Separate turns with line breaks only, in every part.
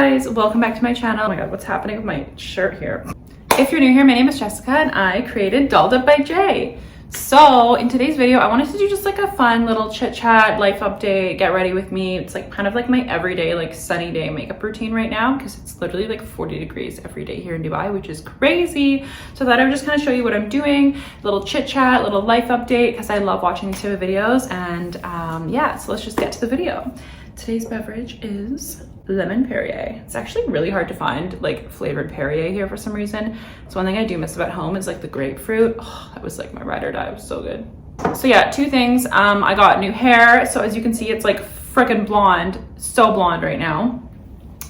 guys, welcome back to my channel. Oh my god, what's happening with my shirt here? If you're new here, my name is Jessica and I created Dolled Up by Jay. So in today's video, I wanted to do just like a fun little chit chat, life update, get ready with me. It's like kind of like my everyday, like sunny day makeup routine right now because it's literally like 40 degrees every day here in Dubai, which is crazy. So I thought I would just kind of show you what I'm doing, little chit chat, little life update, because I love watching these type of videos. And yeah, so let's just get to the video. Today's beverage is lemon Perrier. It's actually really hard to find like flavored Perrier here for some reason. So one thing I do miss about home is like the grapefruit. Oh, that was like my ride or die. It was so good. So yeah, two things. I got new hair. So as you can see, it's like freaking blonde, so blonde right now.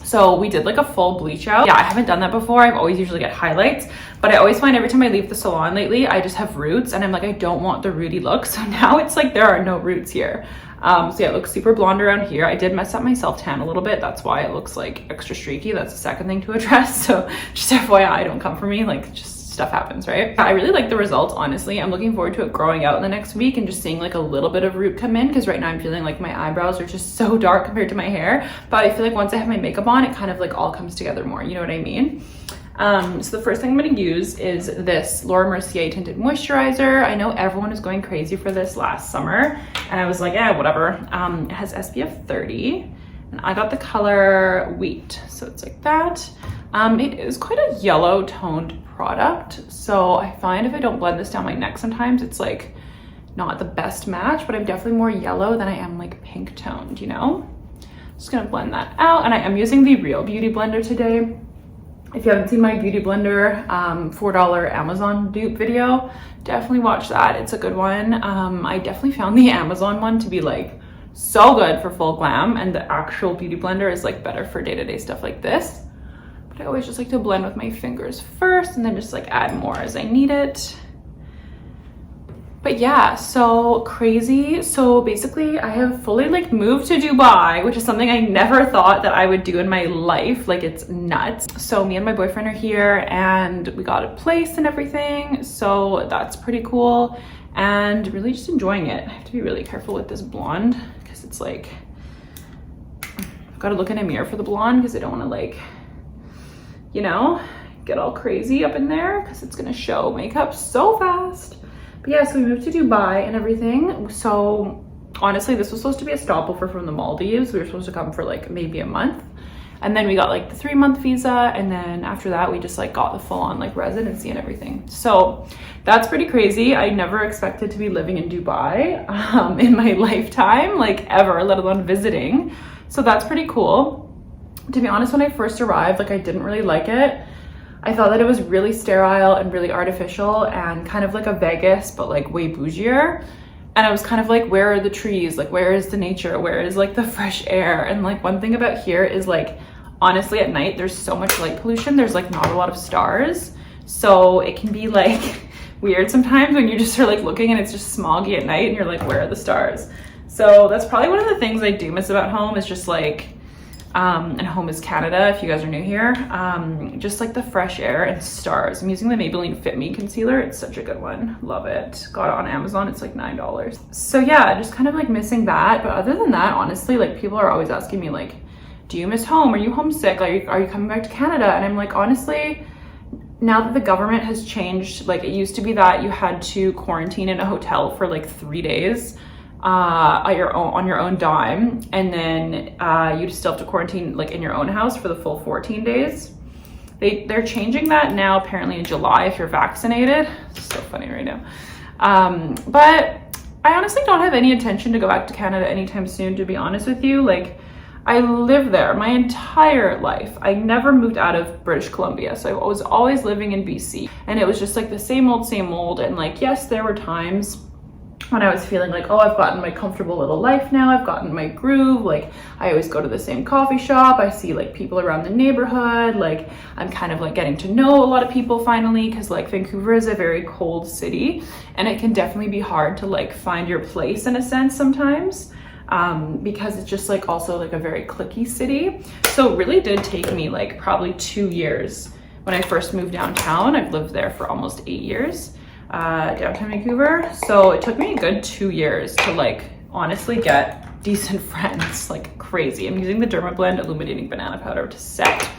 So we did like a full bleach out. Yeah, I haven't done that before. I've always usually get highlights, but I always find every time I leave the salon lately, I just have roots and I'm like, I don't want the rooty look. So now it's like there are no roots here. So yeah, it looks super blonde around here. I did mess up my self tan a little bit. That's why it looks like extra streaky. That's the second thing to address. So just FYI, don't come for me. Like just stuff happens, right? I really like the results, honestly. I'm looking forward to it growing out in the next week and just seeing like a little bit of root come in, because right now I'm feeling like my eyebrows are just so dark compared to my hair. But I feel like once I have my makeup on, it kind of like all comes together more. You know what I mean? So the first thing I'm going to use is this Laura Mercier tinted moisturizer. I know everyone was going crazy for this last summer and I was like, yeah, whatever. It has SPF 30 and I got the color Wheat. So it's like that. It is quite a yellow toned product. So I find if I don't blend this down my neck, sometimes it's like not the best match, but I'm definitely more yellow than I am like pink toned, you know? Just gonna blend that out. And I am using the Real Beauty blender today. If you haven't seen my beauty blender $4 Amazon dupe video, definitely watch that. It's a good one. I definitely found the Amazon one to be like so good for full glam, and the actual beauty blender is like better for day-to-day stuff like this. But I always just like to blend with my fingers first and then just like add more as I need it. But yeah, so crazy. So basically I have fully like moved to Dubai, which is something I never thought that I would do in my life. Like it's nuts. So me and my boyfriend are here and we got a place and everything. So that's pretty cool and really just enjoying it. I have to be really careful with this blonde because it's like, I've got to look in a mirror for the blonde because I don't want to like, you know, get all crazy up in there because it's going to show makeup so fast. But yeah, so we moved to Dubai and everything. So honestly, this was supposed to be a stopover from the Maldives. We were supposed to come for like maybe a month. And then we got like the 3-month visa. And then after that, we just like got the full on like residency and everything. So that's pretty crazy. I never expected to be living in Dubai in my lifetime, like ever, let alone visiting. So that's pretty cool. To be honest, when I first arrived, like I didn't really like it. I thought that it was really sterile and really artificial and kind of like a Vegas, but like way bougier. And I was kind of like, where are the trees? Like, where is the nature? Where is like the fresh air? And like one thing about here is like, honestly, at night, there's so much light pollution. There's like not a lot of stars. So it can be like weird sometimes when you just are like looking and it's just smoggy at night and you're like, where are the stars? So that's probably one of the things I do miss about home is just like, and home is Canada if you guys are new here, just like the fresh air and stars. I'm using the Maybelline Fit Me concealer. It's such a good one, love it. Got it on Amazon, it's like $9. So yeah, just kind of like missing that. But other than that, honestly, like people are always asking me like, do you miss home? Are you homesick? Are you coming back to Canada? And I'm like, honestly, now that the government has changed, like it used to be that you had to quarantine in a hotel for like 3 days on your own dime, and then you still have to quarantine like in your own house for the full 14 days. They're changing that now apparently in July if you're vaccinated. It's so funny right now. But I honestly don't have any intention to go back to Canada anytime soon, to be honest with you. Like I lived there my entire life. I never moved out of British Columbia, so I was always living in BC, and it was just like the same old. And like, yes, there were times when I was feeling like, oh, I've gotten my comfortable little life now, I've gotten my groove, like I always go to the same coffee shop, I see like people around the neighborhood, like I'm kind of like getting to know a lot of people finally, because like Vancouver is a very cold city and it can definitely be hard to like find your place in a sense sometimes, because it's just like also like a very cliquey city. So it really did take me like probably 2 years when I first moved downtown. I've lived there for almost 8 years. Downtown Vancouver. So it took me a good 2 years to like honestly get decent friends, like crazy. I'm using the Dermablend Illuminating Banana Powder to set.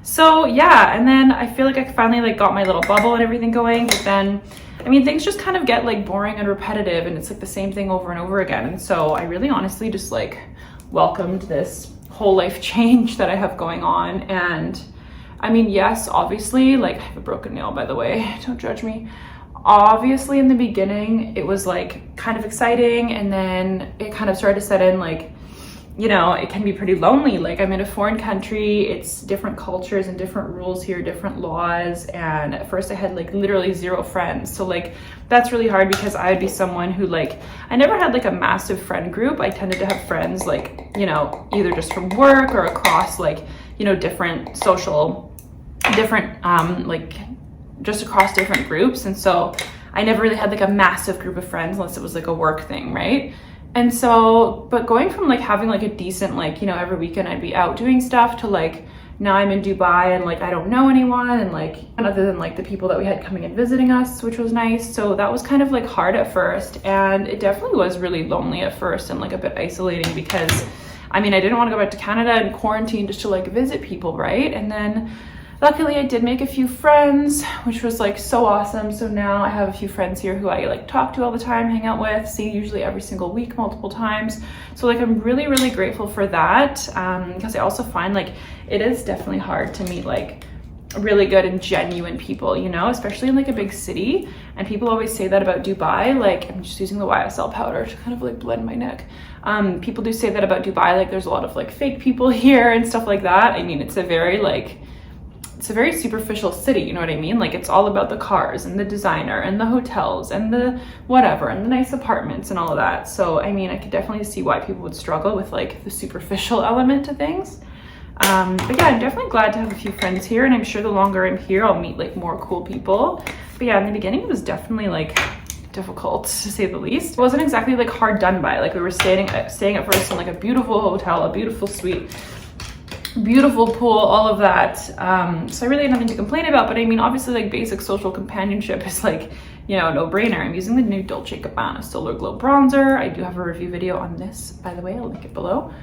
So yeah, and then I feel like I finally like got my little bubble and everything going, but then, I mean, things just kind of get like boring and repetitive, and it's like the same thing over and over again. And so I really honestly just like welcomed this whole life change that I have going on. And I mean, yes, obviously, like I have a broken nail, by the way, don't judge me. Obviously in the beginning, it was like kind of exciting, and then it kind of started to set in like, you know, it can be pretty lonely. Like I'm in a foreign country, it's different cultures and different rules here, different laws. And at first I had like literally 0 friends. So like, that's really hard because I would be someone who like, I never had like a massive friend group. I tended to have friends like, you know, either just from work or across like, you know, different social, different, like just across different groups. And so I never really had like a massive group of friends unless it was like a work thing, right? And so, but going from like having like a decent, like, you know, every weekend I'd be out doing stuff to like, now I'm in Dubai and like, I don't know anyone, and like, other than like the people that we had coming and visiting us, which was nice. So that was kind of like hard at first. And it definitely was really lonely at first and like a bit isolating because I mean, I didn't want to go back to Canada and quarantine just to like visit people, right? And then luckily I did make a few friends, which was like so awesome. So now I have a few friends here who I like talk to all the time, hang out with, see usually every single week, multiple times. So like I'm really, really grateful for that, because I also find like it is definitely hard to meet like really good and genuine people, you know, especially in like a big city. And people always say that about Dubai. Like I'm just using the YSL powder to kind of like blend my neck. People do say that about Dubai, like there's a lot of like fake people here and stuff like that. I mean, it's a very superficial city, you know what I mean? Like it's all about the cars and the designer and the hotels and the whatever and the nice apartments and all of that. So I mean, I could definitely see why people would struggle with like the superficial element to things. But yeah, I'm definitely glad to have a few friends here, and I'm sure the longer I'm here I'll meet like more cool people. But yeah, in the beginning it was definitely like difficult to say the least. It wasn't exactly like hard done by. Like we were staying at first in like a beautiful hotel, a beautiful suite, beautiful pool, all of that. So I really had nothing to complain about. But I mean, obviously like basic social companionship is like, you know, no brainer. I'm using the new Dolce & Gabbana Solar Glow bronzer. I do have a review video on this, by the way, I'll link it below.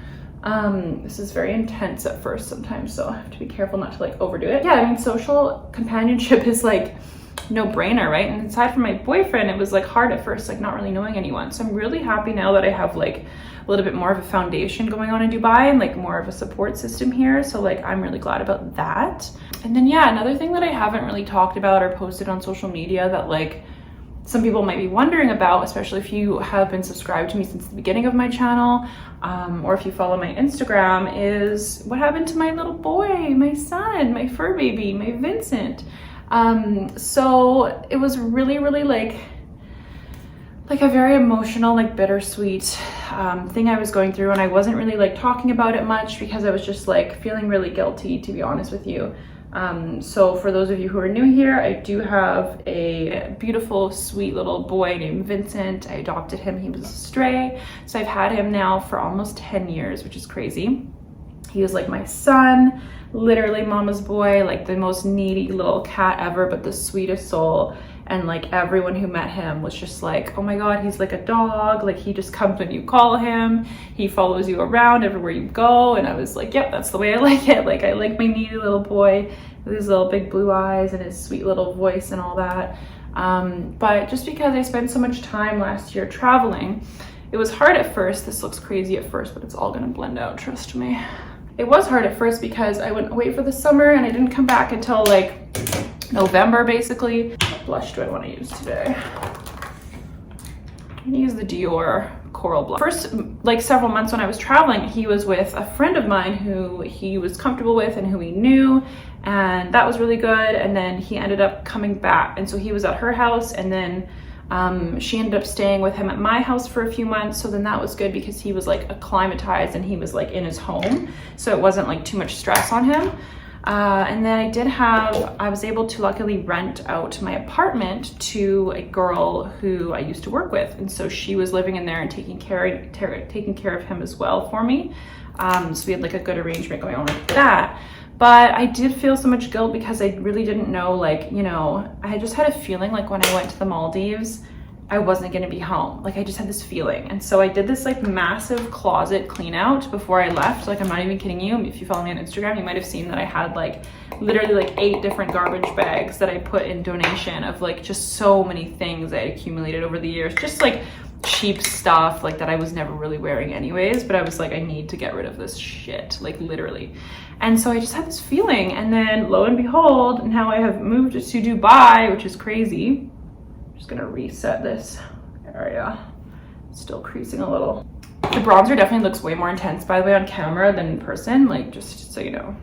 This is very intense at first sometimes, so I have to be careful not to like overdo it. Yeah, I mean, social companionship is like no brainer, right? And aside from my boyfriend, it was like hard at first, like not really knowing anyone. So I'm really happy now that I have like a little bit more of a foundation going on in Dubai and like more of a support system here. So like I'm really glad about that. And then yeah, another thing that I haven't really talked about or posted on social media that like some people might be wondering about, especially if you have been subscribed to me since the beginning of my channel, or if you follow my Instagram, is what happened to my little boy, my son, my fur baby, my Vincent. So it was really, really like a very emotional, like bittersweet thing I was going through, and I wasn't really like talking about it much because I was just like feeling really guilty, to be honest with you. So for those of you who are new here, I do have a beautiful, sweet little boy named Vincent. I adopted him. He was a stray. So I've had him now for almost 10 years, which is crazy. He was like my son, literally mama's boy, like the most needy little cat ever, but the sweetest soul. And like everyone who met him was just like, oh my God, he's like a dog. Like he just comes when you call him. He follows you around everywhere you go. And I was like, yep, that's the way I like it. Like I like my needy little boy with his little big blue eyes and his sweet little voice and all that. But just because I spent so much time last year traveling, it was hard at first. This looks crazy at first, but it's all gonna blend out, trust me. It was hard at first because I went away for the summer and I didn't come back until like November, basically. What blush do I want to use today? I'm gonna use the Dior Coral Blush. First, like several months when I was traveling, he was with a friend of mine who he was comfortable with and who he knew, and that was really good. And then he ended up coming back, and so he was at her house, and then she ended up staying with him at my house for a few months. So then that was good because he was like acclimatized and he was like in his home, so it wasn't like too much stress on him. And then I was able to luckily rent out my apartment to a girl who I used to work with, and so she was living in there and taking care of him as well for me. So we had like a good arrangement going on with that. But I did feel so much guilt because I really didn't know, like, you know, I just had a feeling like when I went to the Maldives, I wasn't gonna be home. Like I just had this feeling. And so I did this like massive closet clean out before I left. Like I'm not even kidding you. If you follow me on Instagram, you might have seen that I had like literally like 8 different garbage bags that I put in donation of like just so many things I had accumulated over the years. Just like cheap stuff like that I was never really wearing anyways, but I was like, I need to get rid of this shit, like literally. And so I just had this feeling, and then lo and behold, now I have moved to Dubai, which is crazy. I'm just gonna reset this area. Still creasing a little. The bronzer definitely looks way more intense, by the way, on camera than in person, like just so you know.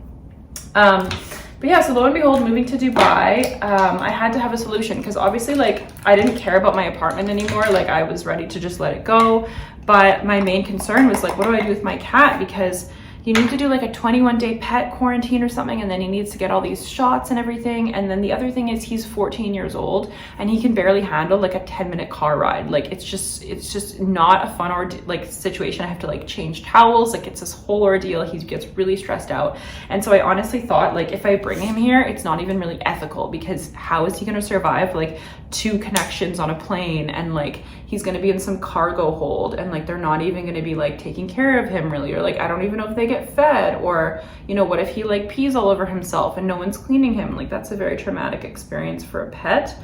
But yeah, so lo and behold, moving to Dubai, I had to have a solution because obviously like I didn't care about my apartment anymore. Like I was ready to just let it go. But my main concern was like, what do I do with my cat? Because you need to do like a 21-day pet quarantine or something, and then he needs to get all these shots and everything. And then the other thing is he's 14 years old and he can barely handle like a 10-minute car ride. Like it's just not a fun or like situation. I have to like change towels. Like it's this whole ordeal. He gets really stressed out. And so I honestly thought like if I bring him here, it's not even really ethical, because how is he going to survive like 2 connections on a plane, and like he's going to be in some cargo hold, and like they're not even going to be like taking care of him really, or like I don't even know if they get fed, or you know, what if he like pees all over himself and no one's cleaning him? Like that's a very traumatic experience for a pet.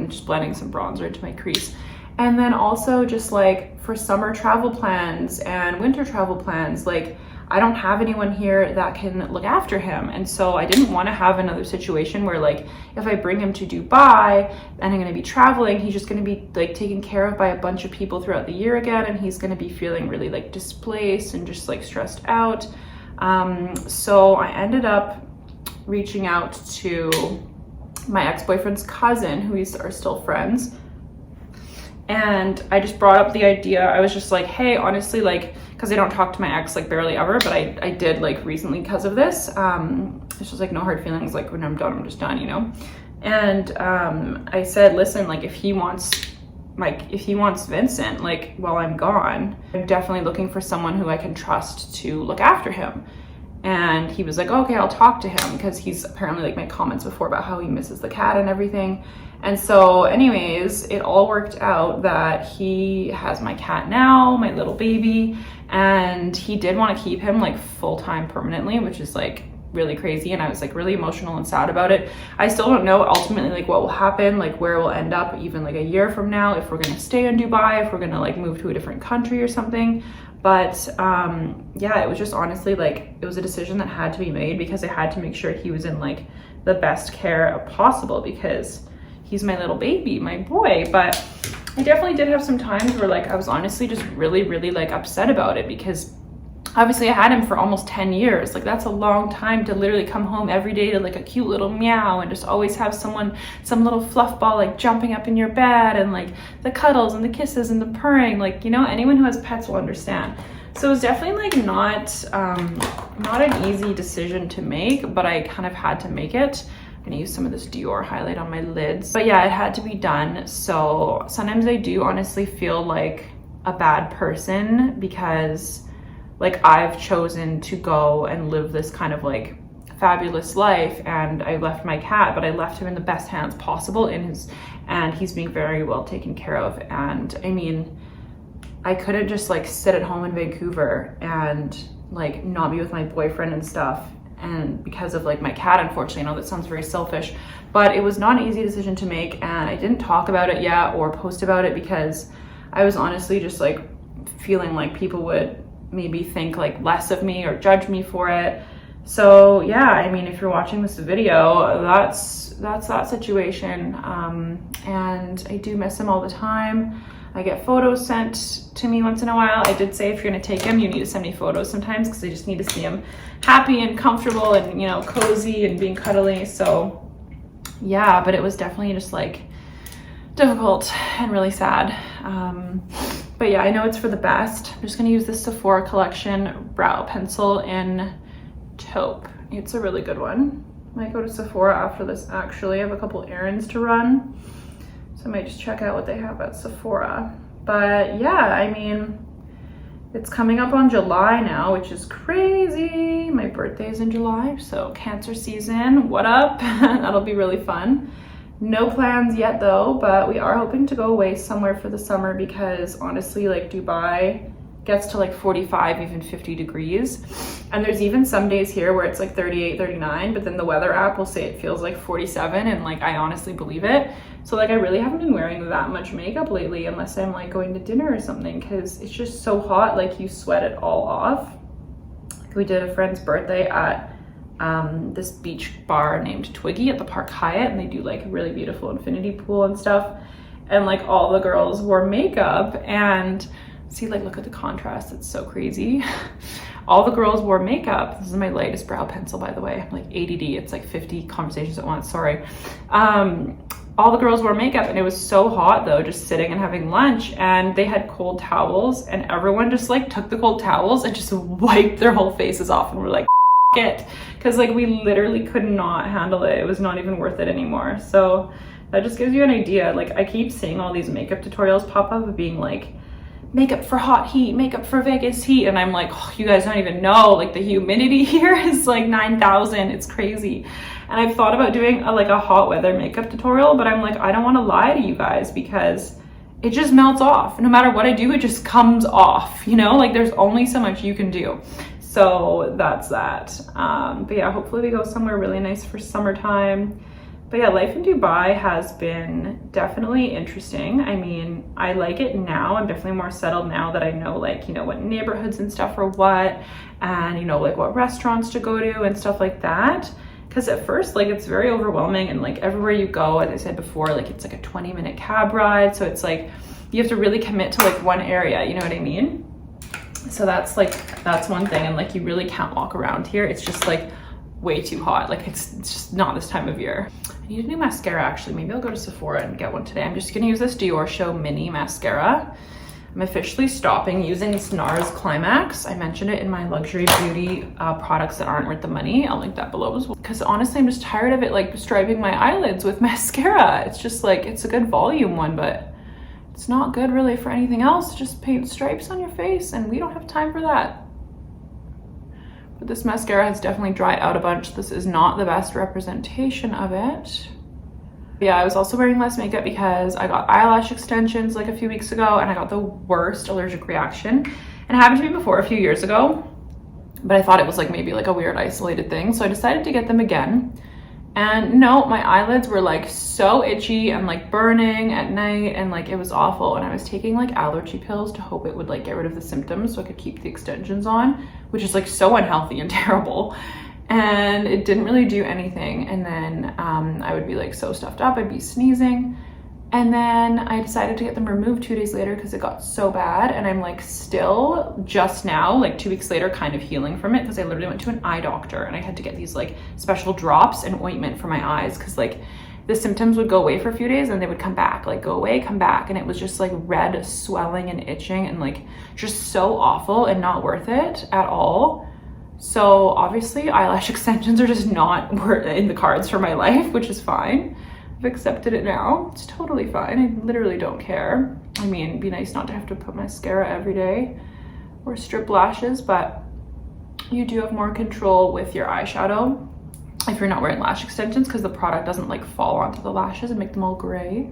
Just blending some bronzer into my crease. And then also just like for summer travel plans and winter travel plans, like I don't have anyone here that can look after him. And so I didn't want to have another situation where like if I bring him to Dubai and I'm going to be traveling, he's just going to be like taken care of by a bunch of people throughout the year again, and he's going to be feeling really like displaced and just like stressed out. So I ended up reaching out to my ex-boyfriend's cousin, who we are still friends. And I just brought up the idea. I was just like, hey, honestly, like, because I don't talk to my ex like barely ever, but I did like recently because of this. It's just like no hard feelings. Like when I'm done, I'm just done, you know? And I said, listen, like if he wants Vincent, like while I'm gone, I'm definitely looking for someone who I can trust to look after him. And he was like, okay, I'll talk to him, because he's apparently like made comments before about how he misses the cat and everything. And so anyways, it all worked out that he has my cat now, my little baby, and he did want to keep him like full-time permanently, which is like really crazy. And I was like really emotional and sad about it. I still don't know ultimately like what will happen, like where we'll end up even like a year from now, if we're going to stay in Dubai, if we're going to like move to a different country or something. But yeah, it was just honestly like it was a decision that had to be made, because I had to make sure he was in like the best care possible, because he's my little baby, my boy. But I definitely did have some times where like I was honestly just really like upset about it, because obviously I had him for almost 10 years. Like that's a long time to literally come home every day to like a cute little meow, and just always have someone, some little fluff ball like jumping up in your bed, and like the cuddles and the kisses and the purring. Like, you know, anyone who has pets will understand. So it was definitely like not an easy decision to make, but I kind of had to make it. I'm gonna use some of this Dior highlight on my lids. But yeah, it had to be done. So sometimes I do honestly feel like a bad person, because like I've chosen to go and live this kind of like fabulous life, and I left my cat, but I left him in the best hands possible and he's being very well taken care of. And I mean, I couldn't just like sit at home in Vancouver and like not be with my boyfriend and stuff, and because of like my cat, unfortunately. I know that sounds very selfish, but it was not an easy decision to make, and I didn't talk about it yet or post about it, because I was honestly just like feeling like people would maybe think like less of me or judge me for it. So yeah, I mean, if you're watching this video, that's that situation. And I do miss him all the time. I get photos sent to me once in a while. I did say if you're gonna take him, you need to send me photos sometimes, because I just need to see him happy and comfortable and, you know, cozy and being cuddly. So yeah, but it was definitely just like difficult and really sad. But yeah, I know it's for the best. I'm just gonna use this Sephora collection brow pencil in taupe. It's a really good one. I might go to Sephora after this actually. I have a couple errands to run, so I might just check out what they have at Sephora. But yeah, I mean, it's coming up on July now, which is crazy. My birthday is in July, so Cancer season, what up? That'll be really fun. No plans yet though, but we are hoping to go away somewhere for the summer because honestly, like Dubai gets to like 45, even 50 degrees. And there's even some days here where it's like 38, 39, but then the weather app will say it feels like 47, and like I honestly believe it. So like I really haven't been wearing that much makeup lately unless I'm like going to dinner or something, because it's just so hot, like you sweat it all off. We did a friend's birthday at this beach bar named Twiggy at the Park Hyatt, and they do like a really beautiful infinity pool and stuff. And like all the girls wore makeup, and see, like, look at the contrast. It's so crazy. All the girls wore makeup. This is my lightest brow pencil, by the way. I'm like ADD. It's like 50 conversations at once. Sorry. All the girls wore makeup, and it was so hot though, just sitting and having lunch, and they had cold towels, and everyone just like took the cold towels and just wiped their whole faces off, and we're like, it, because like we literally could not handle it. It was not even worth it anymore. So that just gives you an idea. Like I keep seeing all these makeup tutorials pop up of being like, makeup for hot heat, makeup for Vegas heat, and I'm like, oh, you guys don't even know, like the humidity here is like 9,000. It's crazy. And I've thought about doing like a hot weather makeup tutorial, but I'm like, I don't want to lie to you guys because it just melts off. No matter what I do, it just comes off, you know, like there's only so much you can do. So that's that. But yeah, hopefully we go somewhere really nice for summertime. But yeah, life in Dubai has been definitely interesting. I mean, I like it now. I'm definitely more settled now that I know, like, you know, what neighborhoods and stuff are what, and, you know, like what restaurants to go to and stuff like that. Because at first, like, it's very overwhelming, and like everywhere you go, as I said before, like it's like a 20-minute cab ride. So it's like, you have to really commit to like one area, you know what I mean? So that's one thing. And like, you really can't walk around here. It's just like way too hot. Like it's just not this time of year. I need a new mascara actually. Maybe I'll go to Sephora and get one today. I'm just gonna use this Dior Show Mini Mascara. I'm officially stopping using this NARS Climax. I mentioned it in my luxury beauty products that aren't worth the money. I'll link that below as well. Because honestly, I'm just tired of it like striping my eyelids with mascara. It's just like, it's a good volume one, but it's not good really for anything else. Just paint stripes on your face, and we don't have time for that. But this mascara has definitely dried out a bunch. This is not the best representation of it. Yeah, I was also wearing less makeup because I got eyelash extensions like a few weeks ago, and I got the worst allergic reaction. And it happened to me before a few years ago, but I thought it was like maybe like a weird isolated thing. So I decided to get them again. And no, my eyelids were like so itchy and like burning at night, and like it was awful. And I was taking like allergy pills to hope it would like get rid of the symptoms so I could keep the extensions on, which is like so unhealthy and terrible. And it didn't really do anything. And then I would be like so stuffed up, I'd be sneezing. And then I decided to get them removed 2 days later because it got so bad. And I'm like still just now, like 2 weeks later, kind of healing from it, because I literally went to an eye doctor and I had to get these like special drops and ointment for my eyes, because like the symptoms would go away for a few days and they would come back, like go away, come back. And it was just like red swelling and itching and like just so awful and not worth it at all. So obviously eyelash extensions are just not in the cards for my life, which is fine. I've accepted it now. It's totally fine. I literally don't care. I mean, it'd be nice not to have to put mascara every day or strip lashes, but you do have more control with your eyeshadow if you're not wearing lash extensions, because the product doesn't like fall onto the lashes and make them all gray.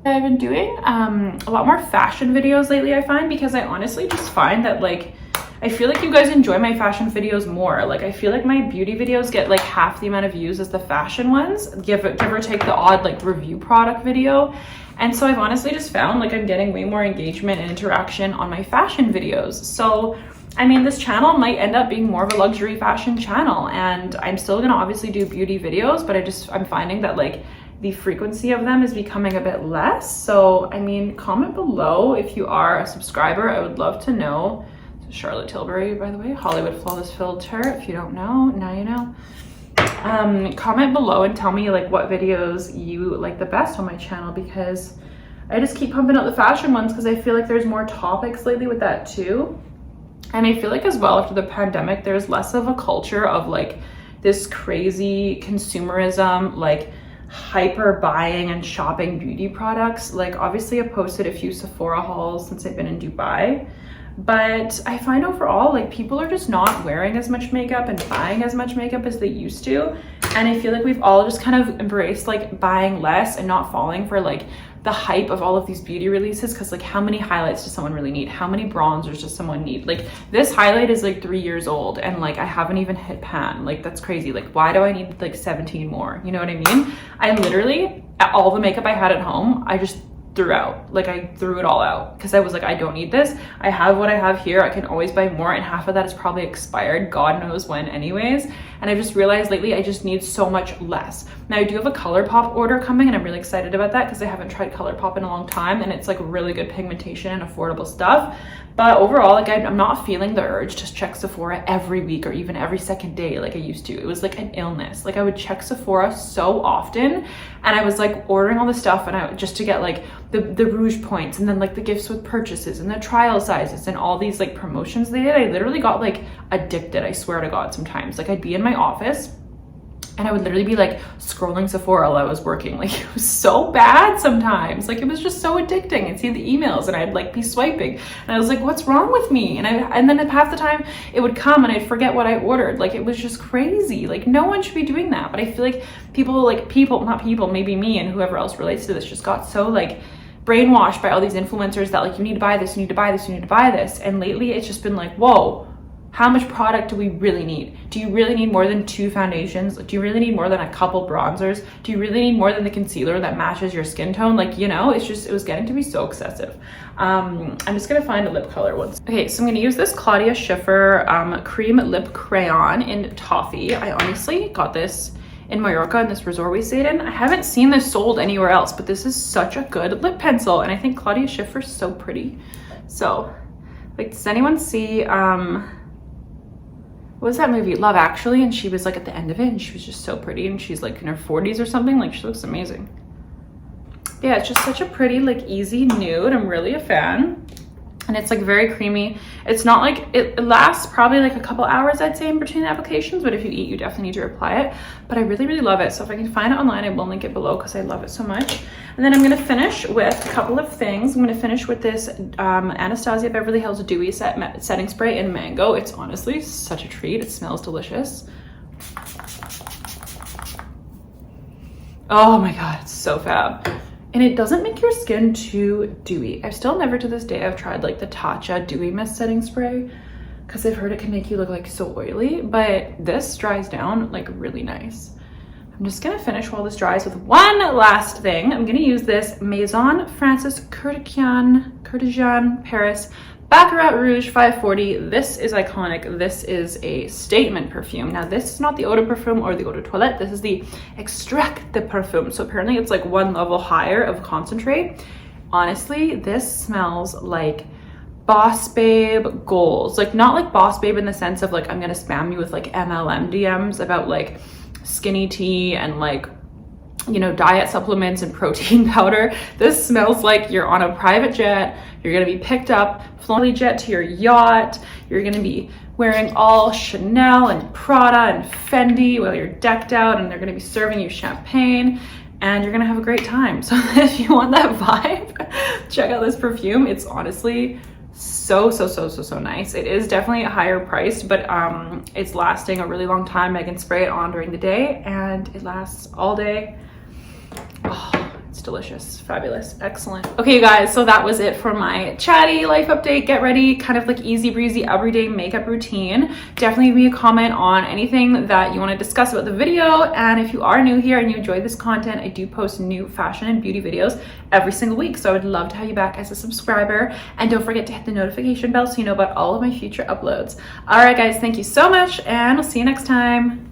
I've been doing a lot more fashion videos lately, I find, because I honestly just find that like I feel like you guys enjoy my fashion videos more. Like I feel like my beauty videos get like half the amount of views as the fashion ones, give or take the odd like review product video. And so I've honestly just found like I'm getting way more engagement and interaction on my fashion videos. So I mean, this channel might end up being more of a luxury fashion channel, and I'm still gonna obviously do beauty videos, but I'm finding that like the frequency of them is becoming a bit less. So I mean, comment below if you are a subscriber. I would love to know. Charlotte Tilbury, by the way, Hollywood Flawless Filter. If you don't know, now you know. Comment below and tell me like what videos you like the best on my channel, because I just keep pumping out the fashion ones because I feel like there's more topics lately with that too. And I feel like as well after the pandemic, there's less of a culture of like this crazy consumerism, like hyper buying and shopping beauty products. Like obviously I've posted a few Sephora hauls since I've been in Dubai. But I find overall, like, people are just not wearing as much makeup and buying as much makeup as they used to. And I feel like we've all just kind of embraced like buying less and not falling for like the hype of all of these beauty releases, because like how many highlights does someone really need? How many bronzers does someone need? Like this highlight is like 3 years old and like I haven't even hit pan. Like that's crazy. Like why do I need like 17 more? You know what I mean? I literally, all the makeup I had at home, I just threw out. Like I threw it all out because I was like, I don't need this. I have what I have here. I can always buy more, and half of that is probably expired, God knows when anyways. And I just realized lately I just need so much less. Now I do have a ColourPop order coming and I'm really excited about that because I haven't tried ColourPop in a long time, and it's like really good pigmentation and affordable stuff. But overall, like I'm not feeling the urge to check Sephora every week or even every second day like I used to. It was like an illness. Like I would check Sephora so often, and I was like ordering all the stuff and I just to get like the rouge points and then like the gifts with purchases and the trial sizes and all these like promotions they did. I literally got like addicted, I swear to God. Sometimes like I'd be in my office and I would literally be like scrolling Sephora while I was working. Like it was so bad sometimes. Like it was just so addicting. I'd see the emails and I'd like be swiping and I was like, what's wrong with me? And then half the time it would come and I'd forget what I ordered. Like it was just crazy. Like no one should be doing that. But I feel like maybe me and whoever else relates to this just got so like brainwashed by all these influencers that like you need to buy this, you need to buy this, you need to buy this. And lately it's just been like, whoa, how much product do we really need? Do you really need more than 2 foundations? Do you really need more than a couple bronzers? Do you really need more than the concealer that matches your skin tone? Like, you know, it was getting to be so excessive. I'm just gonna find a lip color once. Okay, so I'm gonna use this Claudia Schiffer cream lip crayon in Toffee. I honestly got this in Mallorca in this resort we stayed in. I haven't seen this sold anywhere else, but this is such a good lip pencil. And I think Claudia Schiffer's so pretty. So, like, does anyone see, what was that movie? Love Actually, and she was like at the end of it and she was just so pretty, and she's like in her 40s or something. Like she looks amazing. Yeah, it's just such a pretty like easy nude. I'm really a fan. And it's like very creamy. It's not like, it lasts probably like a couple hours I'd say in between applications, but if you eat you definitely need to apply it. But I really, really love it. So if I can find it online, I will link it below because I love it so much. And then I'm gonna finish with a couple of things. I'm gonna finish with this Anastasia Beverly Hills Dewy setting spray in Mango. It's honestly such a treat. It smells delicious. Oh my God, it's so fab. And it doesn't make your skin too dewy. I've still never to this day I've tried like the Tatcha Dewy Mist Setting Spray because I've heard it can make you look like so oily, but this dries down like really nice. I'm just gonna finish while this dries with one last thing. I'm gonna use this Maison Francis Kurkdjian Paris Baccarat Rouge 540. This is iconic. This is a statement perfume. Now this is not the eau de parfum or the eau de toilette. This is the extract de parfum. So apparently it's like one level higher of concentrate. Honestly, this smells like Boss Babe goals. Like not like Boss Babe in the sense of like I'm gonna spam you with like MLM DMs about like skinny tea and like, you know, diet supplements and protein powder. This smells like you're on a private jet. You're gonna be picked up, flown jet to your yacht. You're gonna be wearing all Chanel and Prada and Fendi while you're decked out, and they're gonna be serving you champagne and you're gonna have a great time. So if you want that vibe, check out this perfume. It's honestly so nice. It is definitely a higher priced, but it's lasting a really long time. I can spray it on during the day and it lasts all day. Oh, it's delicious, fabulous, excellent. Okay, you guys, so that was it for my chatty life update. Get ready, kind of like easy breezy everyday makeup routine. Definitely leave me a comment on anything that you want to discuss about the video. And if you are new here and you enjoy this content, I do post new fashion and beauty videos every single week. So I would love to have you back as a subscriber. And don't forget to hit the notification bell so you know about all of my future uploads. All right, guys, thank you so much, and I'll see you next time.